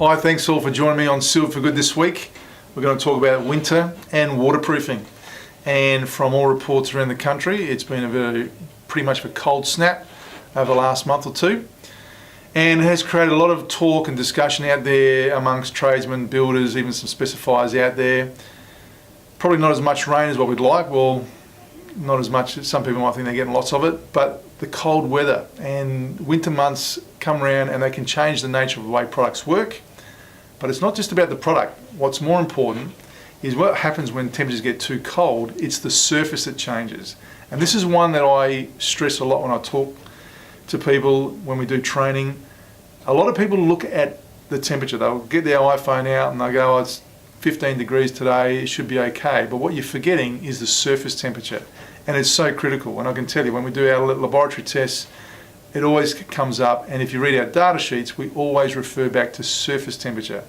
Hi, thanks all for joining me on Sealed for Good this week. We're going to talk about winter and waterproofing. And from all reports around the country, it's been pretty much a cold snap over the last month or two, and has created a lot of talk and discussion out there amongst tradesmen, builders, even some specifiers out there. Probably not as much rain as what we'd like. Well, not as much. Some people might think they're getting lots of it, but the cold weather and winter months come around and they can change the nature of the way products work. But it's not just about the product. What's more important is what happens when temperatures get too cold. It's the surface that changes. And this is one that I stress a lot when I talk to people when we do training. A lot of people look at the temperature. They'll get their iPhone out and they'll go, oh, it's 15 degrees today, it should be okay. But what you're forgetting is the surface temperature. And it's so critical. And I can tell you, when we do our laboratory tests, it always comes up. And if you read our data sheets, we always refer back to surface temperature.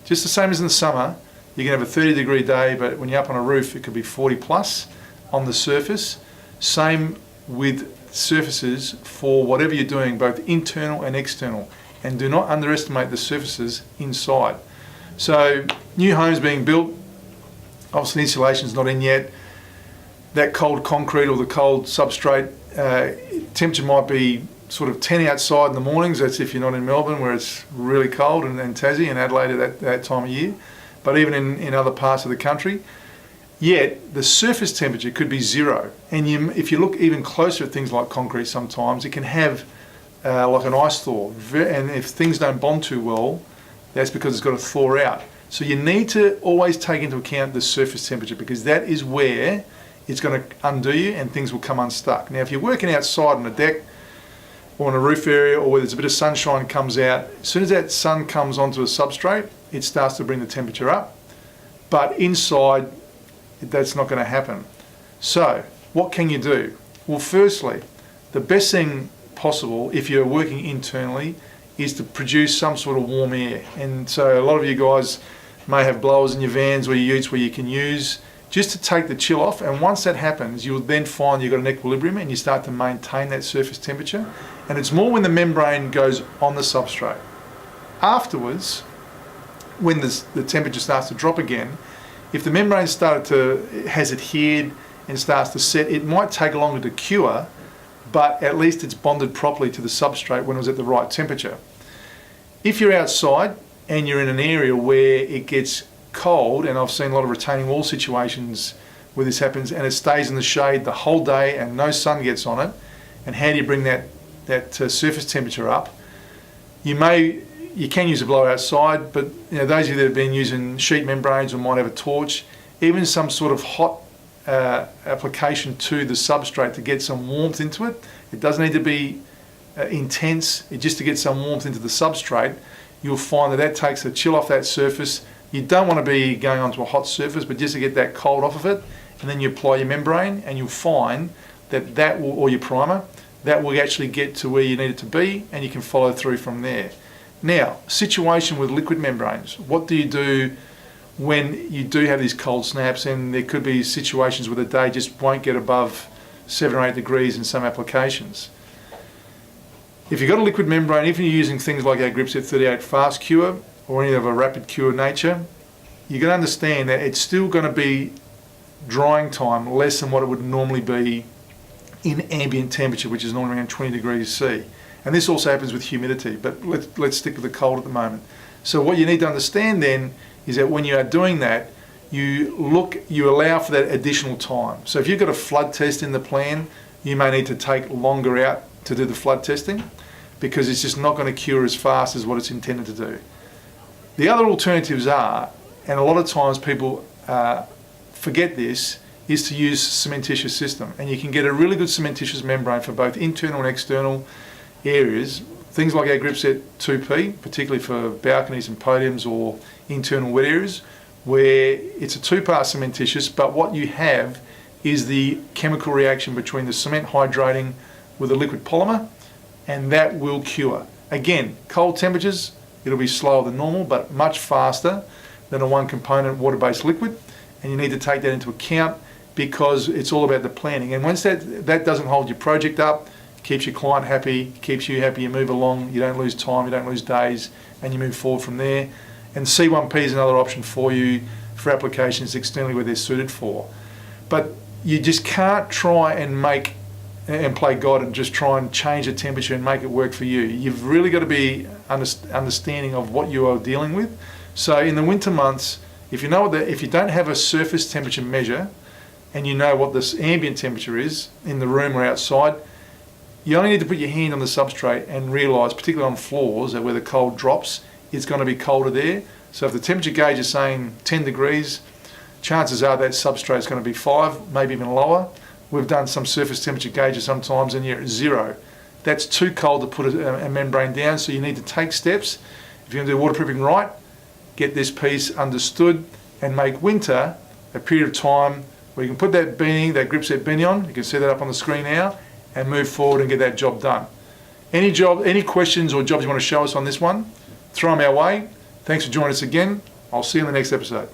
Just the same as in the summer, you can have a 30-degree day, but when you're up on a roof, it could be 40 plus on the surface. Same with surfaces for whatever you're doing, both internal and external. And do not underestimate the surfaces inside. So new homes being built, obviously insulation's not in yet. That cold concrete or the cold substrate, temperature might be sort of 10 outside in the mornings. That's if you're not in Melbourne where it's really cold, and Tassie and Adelaide at that time of year. But even in other parts of the country, yet the surface temperature could be zero. And if you look even closer at things like concrete sometimes, it can have like an ice thaw. And if things don't bond too well, that's because it's got to thaw out. So you need to always take into account the surface temperature, because that is where it's going to undo you and things will come unstuck. Now, if you're working outside on a deck or on a roof area or where there's a bit of sunshine comes out, as soon as that sun comes onto a substrate, it starts to bring the temperature up. But inside, that's not going to happen. So what can you do? Well, firstly, the best thing possible if you're working internally is to produce some sort of warm air. And so a lot of you guys may have blowers in your vans or your utes where you can use just to take the chill off. And once that happens, you'll then find you've got an equilibrium and you start to maintain that surface temperature. And it's more when the membrane goes on the substrate. Afterwards, when the temperature starts to drop again, if the membrane has adhered and starts to set, it might take longer to cure, but at least it's bonded properly to the substrate when it was at the right temperature. If you're outside and you're in an area where it gets cold, and I've seen a lot of retaining wall situations where this happens, and it stays in the shade the whole day and no sun gets on it, and how do you bring that surface temperature up? You can use a blower outside, but those of you that have been using sheet membranes or might have a torch, even some sort of hot application to the substrate to get some warmth into it. It doesn't need to be intense, just to get some warmth into the substrate. You'll find that takes the chill off that surface. You don't want to be going onto a hot surface, but just to get that cold off of it, and then you apply your membrane, and you'll find that will, or your primer, that will actually get to where you need it to be, and you can follow through from there. Now, situation with liquid membranes. What do you do when you do have these cold snaps, and there could be situations where the day just won't get above 7 or 8 degrees in some applications? If you've got a liquid membrane, if you're using things like our Gripset 38 fast cure or any of a rapid cure nature, you're going to understand that it's still going to be drying time less than what it would normally be in ambient temperature, which is normally around 20 degrees C. And this also happens with humidity, but let's stick with the cold at the moment. So what you need to understand then is that when you are doing that, you allow for that additional time. So if you've got a flood test in the plan, you may need to take longer out to do the flood testing, because it's just not going to cure as fast as what it's intended to do. The other alternatives are, and a lot of times people forget this, is to use cementitious system. And you can get a really good cementitious membrane for both internal and external areas. Things like our Gripset 2P, particularly for balconies and podiums or internal wet areas, where it's a two-part cementitious, but what you have is the chemical reaction between the cement hydrating with a liquid polymer, and that will cure. Again, cold temperatures, it'll be slower than normal, but much faster than a one-component water-based liquid, and you need to take that into account because it's all about the planning. And once that doesn't hold your project up, keeps your client happy, keeps you happy, you move along, you don't lose time, you don't lose days, and you move forward from there. And C1P is another option for you for applications externally where they're suited for. But you just can't try and play God and just try and change the temperature and make it work for you. You've really got to be understanding of what you are dealing with. So in the winter months, if you don't have a surface temperature measure and you know what this ambient temperature is in the room or outside, you only need to put your hand on the substrate and realise, particularly on floors where the cold drops, it's going to be colder there. So if the temperature gauge is saying 10 degrees, chances are that substrate is going to be 5, maybe even lower. We've done some surface temperature gauges sometimes and you're at 0. That's too cold to put a membrane down, so you need to take steps. If you're going to do waterproofing right, get this piece understood and make winter a period of time where you can put that Gripset beanie on, you can set that up on the screen now, and move forward and get that job done. Any questions or jobs you want to show us on this one, throw them our way. Thanks for joining us again. I'll see you in the next episode.